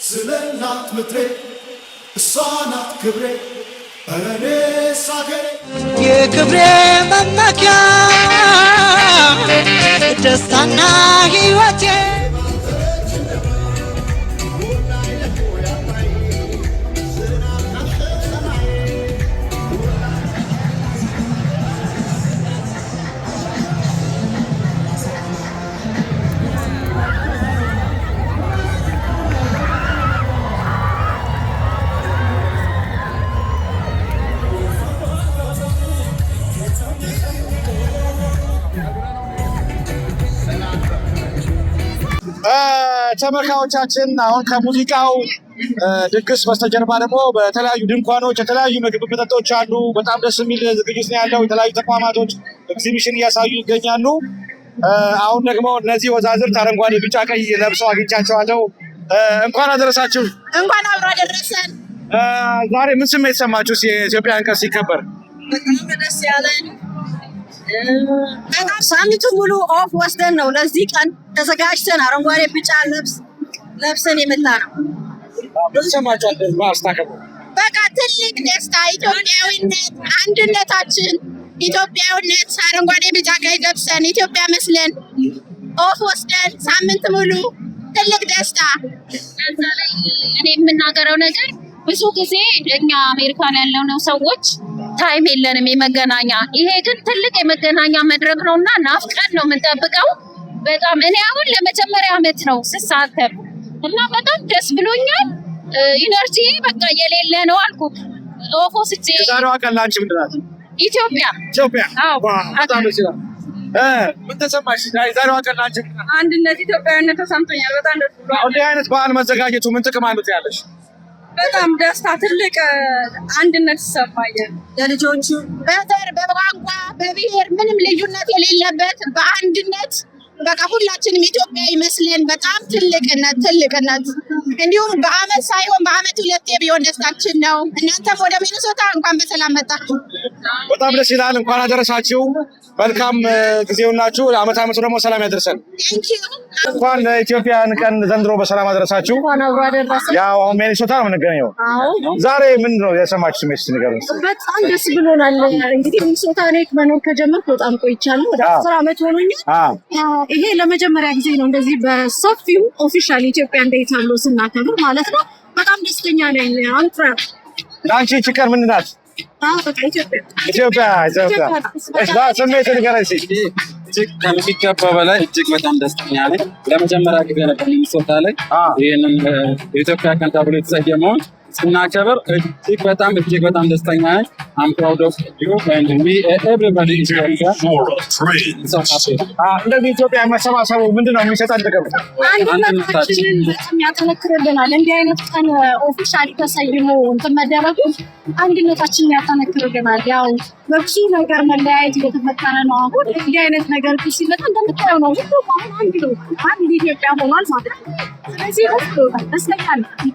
ስለናት ምትሬ እሷ ናት ክብሬ እኔ ሳገሬ የክብሬ መመኪያ ደስታና ሕይወቴ ተመልካቾቻችን አሁን ከሙዚቃው ድግስ በስተጀርባ ደግሞ በተለያዩ ድንኳኖች የተለያዩ ምግብ መጠጦች አሉ። በጣም ደስ የሚል ዝግጅት ነው ያለው። የተለያዩ ተቋማቶች ኤግዚቢሽን እያሳዩ ይገኛሉ። አሁን ደግሞ እነዚህ ወዛዝርት አረንጓዴ፣ ቢጫ፣ ቀይ ለብሰው አግኝቻቸዋለሁ። እንኳን አደረሳችሁ። እንኳን አብሮ አደረሰን። ዛሬ ምን ስሜት ሰማችሁ የኢትዮጵያን ቀን ሲከበር? በጣም ደስ ያለን። በጣም ሳምንቱ ሙሉ ኦፍ ወስደን ነው ለዚህ ቀን ተዘጋጅተን አረንጓዴ ቢጫ ልብስ ለብሰን የመጣ ነው። ምን ሰማችሁ ማስታከቡ? በቃ ትልቅ ደስታ፣ ኢትዮጵያዊነት፣ አንድነታችን፣ ኢትዮጵያዊነት አረንጓዴ ቢጫ ቀይ ለብሰን ኢትዮጵያ መስለን ኦፍ ወስደን ሳምንት ሙሉ ትልቅ ደስታ። እዛ ላይ እኔ የምናገረው ነገር ብዙ ጊዜ እኛ አሜሪካን ያለነው ሰዎች ታይም የለንም የመገናኛ። ይሄ ግን ትልቅ የመገናኛ መድረክ ነውና ናፍቀን ነው የምንጠብቀው። በጣም እኔ አሁን ለመጀመሪያ ዓመት ነው ስሳተፍ እና በጣም ደስ ብሎኛል። ኢነርጂ በቃ የሌለ ነው አልኩ። ኦፎስቼ ዛሬዋ ቀን ላንቺ ምንድን ናት? ኢትዮጵያ። አዎ በጣም ደስ ይላል። ምን ተሰማሽ? ዛሬዋ ቀን ላንቺ አንድነት፣ ኢትዮጵያዊነት ተሰምቶኛል። በጣም ደስ ብሎኛል። እንዲህ አይነት በዓል መዘጋጀቱ ምን ጥቅም አሉት ያለሽ? በጣም ደስታ፣ ትልቅ አንድነት ይሰማኛል። ለልጆቹ በዘር በቋንቋ በብሔር ምንም ልዩነት የሌለበት በአንድነት በቃ ሁላችንም ኢትዮጵያ ይመስለን በጣም ትልቅነት እንዲሁም በአመት ሳይሆን በአመት ሁለቴ ቢሆን ደስታችን ነው። እናንተም ወደ ሚኒሶታ እንኳን በሰላም መጣችሁ። በጣም ደስ ይላል። እንኳን አደረሳችሁ። መልካም ጊዜ ይሁንላችሁ። አመት ደግሞ ሰላም ያደርሰን። እንኳን ለኢትዮጵያን ቀን ዘንድሮ በሰላም አደረሳችሁ። ያው አሁን ሚኒሶታ ነው የምንገኘው። ዛሬ ምንድን ነው የሰማችሁ ስሜት ንገሩን። በጣም ደስ ብሎናል። እንግዲህ ሚኒሶታ እኔ መኖር ከጀመርኩ በጣም ቆይቻለሁ። ወደ 10 አመት ሆኖኛል። ይሄ ለመጀመሪያ ጊዜ ነው እንደዚህ በሰፊው ኦፊሻል ኢትዮጵያ እንዴት አሉ ስናከብር ማለት ነው። በጣም ደስተኛ ነኝ። አንተ ዳንቺ ችግር ምንድን ናት? በቃ ኢትዮጵያ ስሜት ንገረኝ። እጅግ ከሚገባ በላይ እጅግ በጣም ደስተኛ ነኝ። ለመጀመሪያ ጊዜ ነበር ሚኒሶታ ላይ ይህንን የኢትዮጵያ ቀን ተብሎ የተሰየመውን ስናከብር እጅግ በጣም ደስተኛ ነኝ። I'm proud of you and we everybody is እንደዚህ ኢትዮጵያ መሰባሰቡ ምንድነው የሚሰጠን ጥቅም? አንድነታችንን በጣም ያጠነክርልናል። እንዲህ አይነት ቀን ኦፊሻሊ ተሰይሞ እንትን መደረጉ አንድነታችንን ያጠነክርልናል። ያው በብዙ ነገር መለያየት እየተፈጠረ ነው። አሁን እንዲህ አይነት ነገር ሲመጣ እንደምታየው ነው። ሁሉም አሁን አንድ ኢትዮጵያ ሆኗል ማለት ነው። ስለዚህ ደስተኛ ነኝ።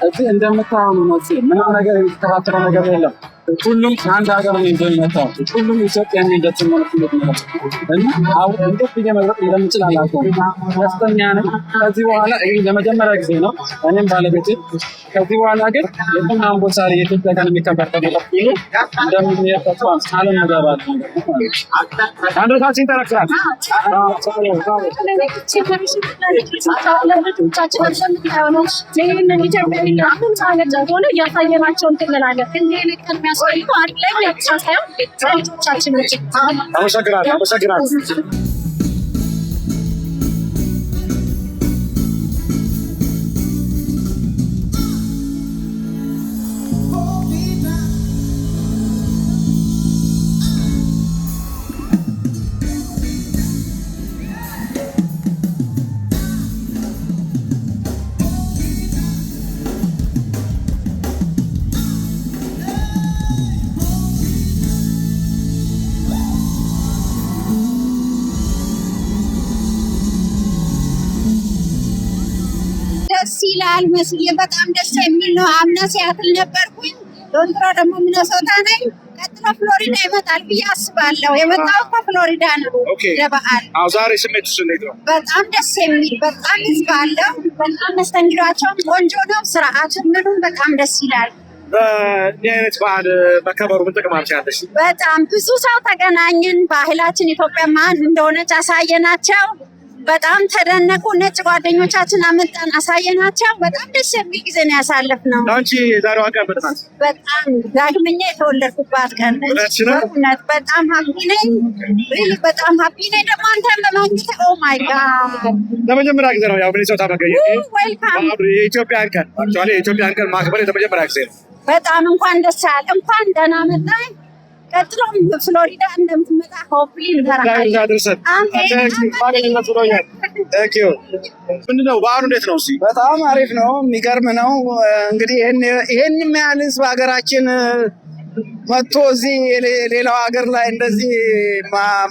እዚህ እንደምታየው ነው። ምንም ነገር የተከታተለ ነገር የለም። ሁሉም ከአንድ ሀገር ነው እንደሚመጣው ሁሉም ኢትዮጵያ እንደተመለከቱ ነው እና አሁን እንዴት መግለጽ እንደምችል አላውቅም። ደስተኛ ነኝ። ከዚህ በኋላ ይሄ ለመጀመሪያ ጊዜ ነው እኔም ባለቤቴ። ከዚህ በኋላ ግን የትኛውም ቦታ ላይ የኢትዮጵያ ቀን የሚከበረው እንደምንሄድ ተስፋ አለን እንገባለን። አንድነታችን ይጠነክራል። አመሰግናለሁ። ደስ ይላል። መስዬ በጣም ደስ የሚል ነው። አምና ሲያትል ነበርኩኝ፣ ዘንድሮ ደግሞ ሚኒሶታ ነኝ። ቀጥሎ ፍሎሪዳ ይመጣል ብዬ አስባለሁ። የመጣው ከፍሎሪዳ ነው ለበዓል። ዛሬ ስሜቱስ እንዴት ነው? በጣም ደስ የሚል በጣም ህዝብ አለው። በጣም መስተንግዷቸውም ቆንጆ ነው። ስርዓቱም ምኑም በጣም ደስ ይላል። በእንዲህ አይነት በዓል መከበሩ ምን ጥቅም አለሽ? በጣም ብዙ ሰው ተገናኝን። ባህላችን ኢትዮጵያ ማን እንደሆነች አሳየናቸው። በጣም ተደነቁ። ነጭ ጓደኞቻችን አመጣን አሳየናቸው። በጣም ደስ የሚል ጊዜ ነው ያሳለፍነው። አንቺ የዛሬዋ ቀን በጣም በጣም ዳግመኛ የተወለድኩባት ቀን እውነት በጣም ሀፒ ነኝ። በጣም ሀፒ ነኝ። ደግሞ አንተን በማግኘት ኦ ማይ ጋድ ለመጀመሪያ ጊዜ ነው ያው ሚኒሶታ መገኘት። ዌልካም። የኢትዮጵያን ቀን አክቹዋሊ የኢትዮጵያን ቀን ማክበር ለመጀመሪያ ጊዜ ነው። በጣም እንኳን ደስ ያለ እንኳን ደህና መጣህ። ቀጥሎም ፍሎሪዳ እንደምትመጣ ሆፕሊ እንተራለን። ምንድነው በዓሉ እንዴት ነው? በጣም አሪፍ ነው፣ የሚገርም ነው። እንግዲህ ይህን የሚያህል ህዝብ ሀገራችን መጥቶ እዚህ ሌላው ሀገር ላይ እንደዚህ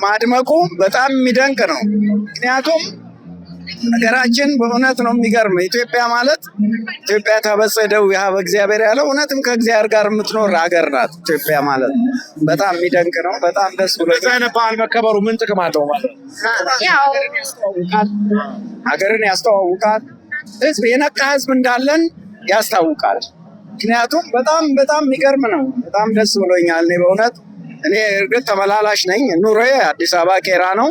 ማድመቁ በጣም የሚደንቅ ነው። ምክንያቱም ሀገራችን በእውነት ነው የሚገርም። ኢትዮጵያ ማለት ኢትዮጵያ ተበጸደው ያ በእግዚአብሔር ያለው እውነትም ከእግዚአብሔር ጋር የምትኖር ሀገር ናት ኢትዮጵያ ማለት። በጣም የሚደንቅ ነው። በጣም ደስ ብሎ በዓል መከበሩ ምን ጥቅም አለው ማለት ነው? ሀገርን ያስተዋውቃል። ህዝብ የነቃ ህዝብ እንዳለን ያስታውቃል። ምክንያቱም በጣም የሚገርም ነው። በጣም ደስ ብሎኛል። እኔ በእውነት እኔ እርግጥ ተመላላሽ ነኝ። ኑሮዬ አዲስ አበባ ቄራ ነው፣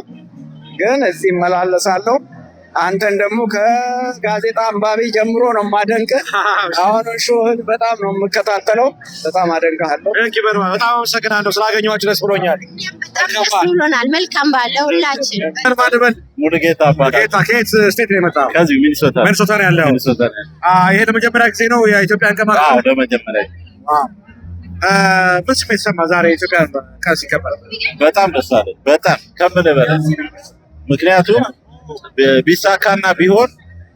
ግን እዚህ እመላለሳለሁ። አንተን ደግሞ ከጋዜጣ አንባቢ ጀምሮ ነው የማደንቅህ። አሁን ሾህን በጣም ነው የምከታተለው። በጣም አደንቅሃለሁ። በጣም አመሰግናለሁ። ስላገኘኋችሁ ደስ ብሎኛል። በጣም ደስ ብሎናል። መልካም ባለ ሁላችን። ሙሉጌታ ጌታ ከየት ስቴት ነው የመጣው? ከዚህ ሚኒሶታ ነው ያለው። ይሄ ለመጀመሪያ ጊዜ ነው የኢትዮጵያን ቀን ማክበር? ለመጀመሪያ ምን ስሜት ሰማ ዛሬ የኢትዮጵያ ቀን ሲከበር? በጣም ደስ አለኝ። በጣም ከምልህ በላይ ምክንያቱም ቢሳካና ቢሆን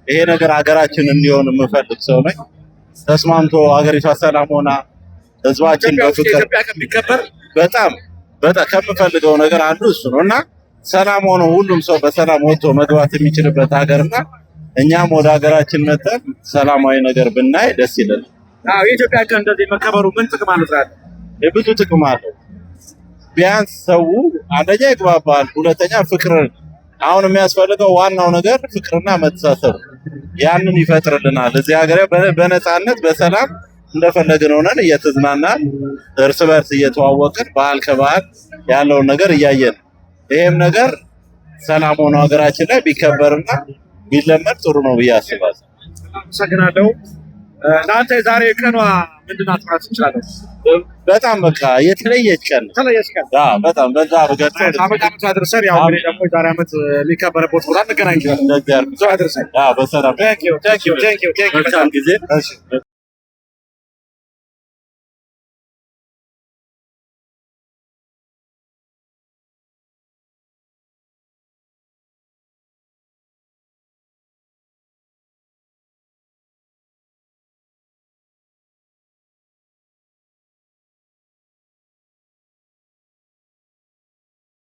ይሄ ነገር ሀገራችን እንዲሆን የምፈልግ ሰው ነኝ። ተስማምቶ ሀገሪቷ ሰላም ሆና ህዝባችን በፍቅር ቢከበር በጣም ከምፈልገው ነገር አንዱ እሱ ነው እና ሰላም ሆኖ ሁሉም ሰው በሰላም ወጥቶ መግባት የሚችልበት ሀገርና እኛም ወደ ሀገራችን መጠን ሰላማዊ ነገር ብናይ ደስ ይላል። የኢትዮጵያ ቀን እንደዚህ መከበሩ ምን ጥቅም አለው? ብዙ ጥቅም አለው። ቢያንስ ሰው አንደኛ ይግባባል፣ ሁለተኛ ፍቅር። አሁን የሚያስፈልገው ዋናው ነገር ፍቅርና መተሳሰብ፣ ያንን ይፈጥርልናል። እዚህ ሀገር በነፃነት በሰላም እንደፈለግን ሆነን እየተዝናናን እርስ በርስ እየተዋወቅን ባህል ከባህል ያለውን ነገር እያየን ይሄም ነገር ሰላም ሆኖ ሀገራችን ላይ ቢከበርና ቢለመድ ጥሩ ነው ብዬ አስባለሁ። አመሰግናለሁ። ለአንተ የዛሬ ቀኗ ምንድን ናት ማለት እንችላለን? በጣም በቃ የተለየች ቀን በጣም በዛ በገጠር ዓመት አድርሰን ያው እንግዲህ ደግሞ የዛሬ ዓመት የሚከበርበት ቦታ እንገናኝ። በሰላም ጊዜ